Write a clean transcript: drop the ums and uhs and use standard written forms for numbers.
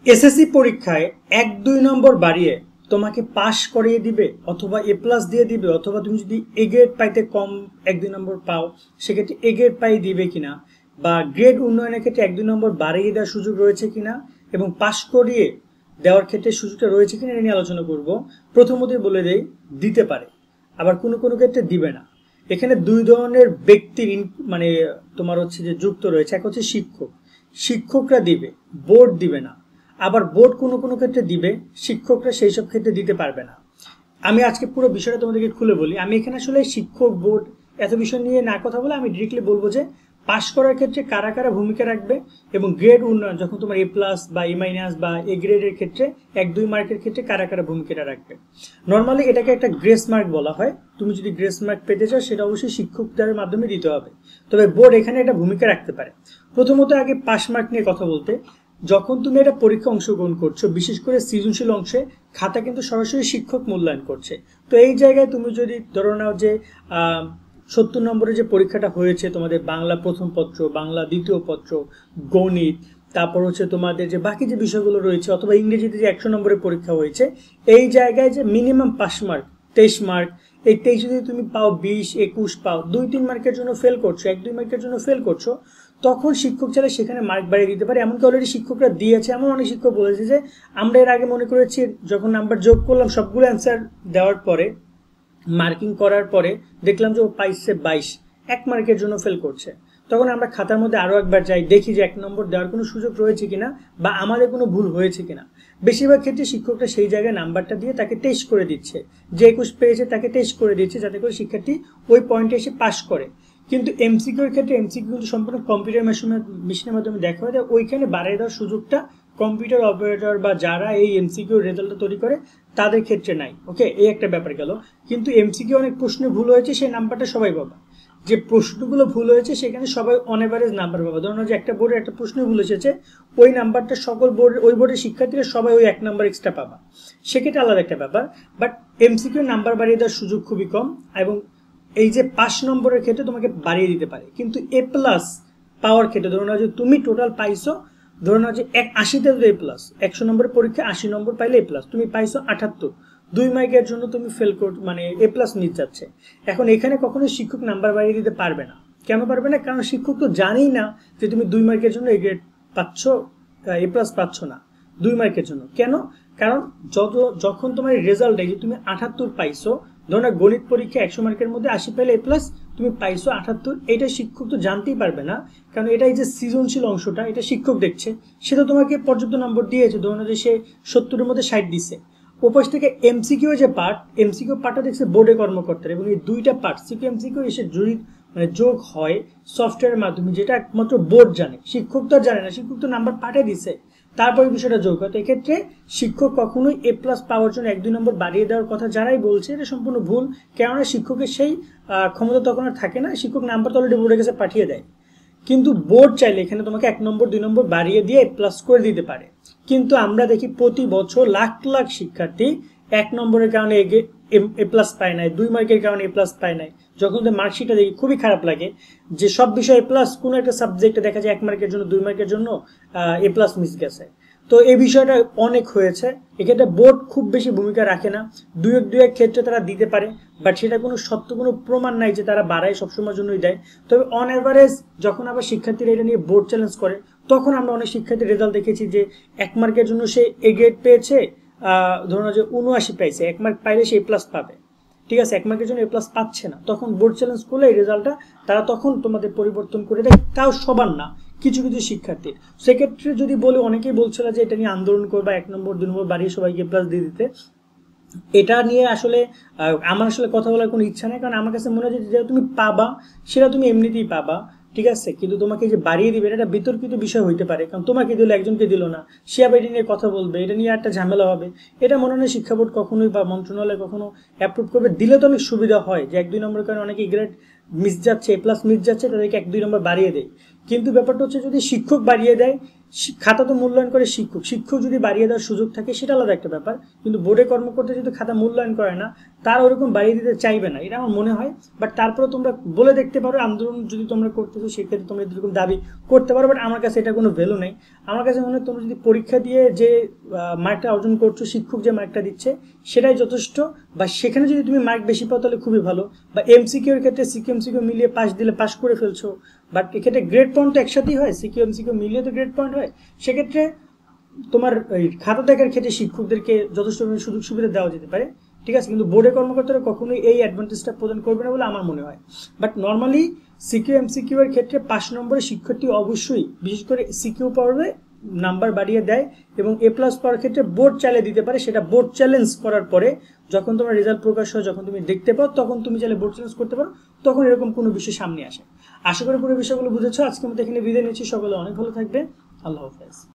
SSC পরীক্ষায় 1-2 নম্বর বাড়িয়ে তোমাকে পাস করিয়ে দিবে, অথবা এ প্লাস দিয়ে দিবে, অথবা তুমি যদি এ গ্রেড পাইতে কম 1-2 নম্বর পাও সেক্ষেত্রে এ গ্রেড পাই দিবে কিনা, বা গ্রেড উন্নয়নের ক্ষেত্রে 1-2 নম্বর বাড়িয়ে দেওয়ার সুযোগ রয়েছে কিনা, এবং পাস করিয়ে দেওয়ার ক্ষেত্রে সুযোগটা রয়েছে কিনা এটা নিয়ে আলোচনা করব। প্রথমতই বলে দেই, দিতে পারে, আবার কোনো কোনো ক্ষেত্রে দিবে না। এখানে দুই ধরনের ব্যক্তির মানে তোমার হচ্ছে যে যুক্ত রয়েছে। এক হচ্ছে শিক্ষকরা দিবে, বোর্ড দিবে না। আবার বোর্ড কোনো কোনো ক্ষেত্রে দিবে, শিক্ষকরা সেই সব ক্ষেত্রে দিতে পারবে না। আমি আজকে পুরো বিষয়টা তোমাদেরকে খুলে বলি। আমি এখানে আসলে শিক্ষক, বোর্ড এত বিষয় নিয়ে না কথা বলে আমি ডিরেক্টলি বলবো যে পাস করার ক্ষেত্রে কারা কারা ভূমিকা রাখবে, এবং গ্রেড উন্নয়ন যখন তোমার এ প্লাস বা এ মাইনাস বা এ গ্রেডের ক্ষেত্রে 1-2 মার্কের ক্ষেত্রে কারা কারা ভূমিকাটা রাখবে। নর্মালি এটাকে একটা গ্রেস মার্ক বলা হয়। তুমি যদি গ্রেস মার্ক পেতে চাও সেটা অবশ্যই শিক্ষকদের মাধ্যমে দিতে হবে, তবে বোর্ড এখানে একটা ভূমিকা রাখতে পারে। প্রথমত আগে পাস মার্ক নিয়ে কথা বলতে, যখন তুমি একটা পরীক্ষা অংশগ্রহণ করছো, বিশেষ করে সৃজনশীল অংশে খাতা কিন্তু সরাসরি শিক্ষক মূল্যায়ন করছে। তো এই জায়গায় তুমি যদি ধরো নাও যে 70 নম্বরের যে পরীক্ষাটা হয়েছে তোমাদের, বাংলা প্রথম পত্র, বাংলা দ্বিতীয় পত্র, গণিত, তারপর হচ্ছে তোমাদের যে বাকি যে বিষয়গুলো রয়েছে, অথবা ইংরেজিতে যে 100 নম্বরের পরীক্ষা হয়েছে, এই জায়গায় যে মিনিমাম পাস মার্ক 23 মার্ক, এই 23 যদি তুমি পাও, 20, 21 পাও, 2-3 মার্কের জন্য ফেল করছো, 1-2 মার্কের জন্য ফেল করছো, তখন শিক্ষক চাইলে সেখানে মার্ক বাড়িয়ে দিতে পারে। এমনকি অলরেডি শিক্ষকরা দিয়েছে। এমন অনেক শিক্ষক বলেছে যে আমরা এর আগে মনে করেছি যখন নাম্বার যোগ করলাম সবগুলো অ্যান্সার দেওয়ার পরে, মার্কিং করার পরে দেখলাম যে ও পাইছে 22, 1 মার্কের জন্য ফেল করছে। তখন আমরা খাতার মধ্যে আরও একবার যাই, দেখি যে 1 নম্বর দেওয়ার কোনো সুযোগ রয়েছে কিনা, বা আমাদের কোনো ভুল হয়েছে কিনা। বেশিরভাগ ক্ষেত্রে শিক্ষকরা সেই জায়গায় নাম্বারটা দিয়ে তাকে টেস্ট করে দিচ্ছে, যে 21 পেয়েছে তাকে টেস্ট করে দিচ্ছে, যাতে করে শিক্ষার্থী ওই পয়েন্টে এসে পাস করে। কিন্তু এমসিকিউর ক্ষেত্রে এমসিকিউ কিন্তু সম্পূর্ণ কম্পিউটার মেশিনের মাধ্যমে দেখা হয়, ওইখানে বাড়িয়ে দেওয়ার সুযোগটা কম্পিউটার অপারেটর বা যারা এই এমসিকিউ রেজাল্টটা তৈরি করে তাদের ক্ষেত্রে নাই। ওকে, এই একটা ব্যাপার গেল। কিন্তু এমসিকিউ অনেক প্রশ্নে ভুল হয়েছে, সেই নাম্বারটা সবাই পাবা। যে প্রশ্নগুলো ভুল হয়েছে সেখানে সবাই অন এভারেজ নাম্বার পাবা। ধরুন যে একটা বোর্ডের একটা প্রশ্ন ভুল এসেছে, ওই নাম্বারটা সকল বোর্ডের, ওই বোর্ডের শিক্ষার্থীরা সবাই ওই 1 নাম্বার এক্সট্রা পাবা, সেক্ষেত্রে আলাদা একটা ব্যাপার। বাট এমসিকিউ নাম্বার বাড়িয়ে দেওয়ার সুযোগ খুবই কম, এবং এই যে 5 নম্বরের ক্ষেত্রে তোমাকে বাড়িয়ে দিতে পারে। কিন্তু এ প্লাস পাওয়ার ক্ষেত্রে ধরুন যে তুমি টোটাল পাইছো, ধরুন যে 80তে যদি এ প্লাস, 100 নম্বরের পরীক্ষা 80 নম্বর পাইলে এ প্লাস, তুমি পাইছো 78, 2 মার্কের জন্য তুমি ফেল কর, মানে এ প্লাস মিস যাচ্ছে। এখন এখানে কখনোই শিক্ষক নাম্বার বাড়িয়ে দিতে পারবে না। কেন পারবে না? কারণ শিক্ষক তো জানেই না যে তুমি 2 মার্কের জন্য এ গ্রেড পাচ্ছ, এ প্লাস পাচ্ছ না 2 মার্কের জন্য। কেন? কারণ যখন তোমার রেজাল্ট দেখি তুমি 78 পাইছো, ধরো না গণিত পরীক্ষা 100 মার্কের মধ্যে 80 পেলে এ প্লাস, তুমি পাইছো 78, এটা শিক্ষক তো জানতেই পারবে না। কারণ এটাই যে সৃজনশীল অংশটা, এটা শিক্ষক দেখছে, সে তো তোমাকে পর্যাপ্ত নম্বর দিয়েছে। ধরুন যে সে 70-এর মধ্যে 60 দিছে। ওপাশ থেকে এমসিকিউ যে পার্ট, এমসিকিউ পার্টটা দেখছে বোর্ডে কর্মকর্তার, এবং এই দুইটা পার্ট সিকিউ এমসিকিউ এসে মানে যোগ হয় সফটওয়্যারের মাধ্যমে, যেটা একমাত্র বোর্ড জানে, শিক্ষক তো জানে না। শিক্ষক তো নাম্বার পাঠিয়ে দিছে, তারপরে বিষয়টা যোগ হয়। তো এক্ষেত্রে শিক্ষক কখনোই এ প্লাস পাওয়ার জন্য 1-2 নম্বর বাড়িয়ে দেওয়ার কথা যারাই বলছে, এটা সম্পূর্ণ ভুল। কেননা শিক্ষকের সেই ক্ষমতা তখন আর থাকে না, শিক্ষক নাম্বার তো অলরেডি বোর্ডের কাছে পাঠিয়ে দেয়। কিন্তু বোর্ড চাইলে এখানে তোমাকে 1 নম্বর 2 নম্বর বাড়িয়ে দিয়ে প্লাস করে দিতে পারে। কিন্তু আমরা দেখি প্রতি বছর লাখ লাখ শিক্ষার্থী 1 নম্বরের কারণে এ প্লাস পায় নাই, 2 মার্কের কারণে এ প্লাস পায় নাই। যখন মার্কশিটটা দেখি খুবই খারাপ লাগে যে সব বিষয়ে প্লাস, কোনো একটা সাবজেক্টে দেখা যায় 1 মার্কের জন্য 2 মার্কের জন্য এ প্লাস মিস গেছে। তো এই বিষয়টা অনেক হয়েছে। এক্ষেত্রে বোর্ড খুব বেশি ভূমিকা রাখে না, দু এক ক্ষেত্রে তারা দিতে পারে, বাট সেটা কোনো সত্য কোনো প্রমাণ নাই যে তারা বাড়ায় সবসময়ের জন্যই দেয়। তবে অন এভারেজ যখন আবার শিক্ষার্থীরা এটা নিয়ে বোর্ড চ্যালেঞ্জ করে, তখন আমরা অনেক শিক্ষার্থীর রেজাল্ট দেখেছি যে 1 মার্কের জন্য সে এ গ্রেড পেয়েছে, ধরুন যে 79 পাইছে, 1 মার্ক পাইলে সে এ প্লাস পাবে, ঠিক আছে, 1 মার্কের জন্য এ প্লাস পাচ্ছে না। তখন বোর্ড চ্যালেঞ্জ করলে এই রেজাল্টটা তারা তখন তোমাদের পরিবর্তন করে দেয়, তাও সবার না, কিছু কিছু শিক্ষার্থীর। সেক্ষেত্রে যদি বলি, অনেকেই বলছিল যে এটা নিয়ে আন্দোলন করবা, 1 নম্বর 2 নম্বর বাড়িয়ে সবাইকে প্লাস দিয়ে দিতে। এটা নিয়ে আসলে আমার আসলে কথা বলার কোনো ইচ্ছা নেই, কারণ আমার কাছে মনে হয় যে যেটা তুমি পাবা সেটা তুমি এমনিতেই পাবা, ঠিক আছে। কিন্তু তোমাকে যে বাড়িয়ে দিবে এটা বিতর্কিত বিষয় হইতে পারে, কারণ তোমাকে দিল, একজনকে দিল না, সে আবার এটা নিয়ে কথা বলবে, এটা নিয়ে একটা ঝামেলা হবে। এটা মনে হয় শিক্ষা বোর্ড কখনোই বা মন্ত্রণালয় কখনো অ্যাপ্রুভ করবে। দিলে তো অনেক সুবিধা হয় যে 1-2 নম্বরের কারণে অনেকে গ্রেড মিস যাচ্ছে, এ প্লাস মিস যাচ্ছে, তাদেরকে 1-2 নম্বর বাড়িয়ে দেয়। কিন্তু ব্যাপারটা হচ্ছে যদি শিক্ষক বাড়িয়ে দেয়, খাতা তো মূল্যায়ন করে শিক্ষক, শিক্ষক যদি বাড়িয়ে দেওয়ার সুযোগ থাকে সেটা আলাদা একটা ব্যাপার, কিন্তু বোর্ডে কর্মকর্তা যদি খাতা মূল্যায়ন করে না, তার ওরকম বাড়িয়ে দিতে চাইবে না, এটা আমার মনে হয়। বাট তারপরে তোমরা বলে দেখতে পারো, আন্দোলন যদি তোমরা করতেছো সেক্ষেত্রে তোমরা এরকম দাবি করতে পারো, বাট আমার কাছে এটা কোনো ভ্যালু নেই। আমার কাছে মনে হয় তোমরা যদি পরীক্ষা দিয়ে যে মার্কটা অর্জন করছো, শিক্ষক যে মার্কটা দিচ্ছে সেটাই যথেষ্ট, বা সেখানে যদি তুমি মার্ক বেশি পাও তাহলে খুবই ভালো, বা এমসিকিউ এর ক্ষেত্রে সিকিউ এমসিকিউ মিলিয়ে পাস দিলে পাস করে ফেলছো। বাট এক্ষেত্রে গ্রেড পয়েন্ট তো একসাথেই হয়, সিকিউ এমসিকিউ মিলিয়ে তো গ্রেড পয়েন্ট হয়। সেক্ষেত্রে তোমার এই খাতা দেখার ক্ষেত্রে শিক্ষকদেরকে যথেষ্ট সুযোগ সুবিধা দেওয়া যেতে পারে, ঠিক আছে, কিন্তু বোর্ডের কর্মকর্তারা কখনোই এই অ্যাডভান্টেজটা প্রদান করবে না বলে আমার মনে হয়। বাট নর্মালি সিকিউ এমসিকিউ এর ক্ষেত্রে 5 নম্বরের শিক্ষার্থী অবশ্যই, বিশেষ করে সিকিউ পড়বে, নাম্বার বাড়িয়ে দেয়, এবং এ প্লাস পাওয়ার ক্ষেত্রে বোর্ড চালিয়ে দিতে পারে। সেটা বোর্ড চ্যালেঞ্জ করার পরে যখন তোমার রেজাল্ট প্রকাশ হয়, যখন তুমি দেখতে পাও, তখন তুমি চাইলে বোর্ড চ্যালেঞ্জ করতে পারো, তখন এরকম কোনো বিষয় সামনে আসে। আশা করি পুরো বিষয়গুলো বুঝেছো। আজকের মতো এখানে বিদায় নিচ্ছি, সকলে অনেক ভালো থাকবে, আল্লাহ হাফেজ।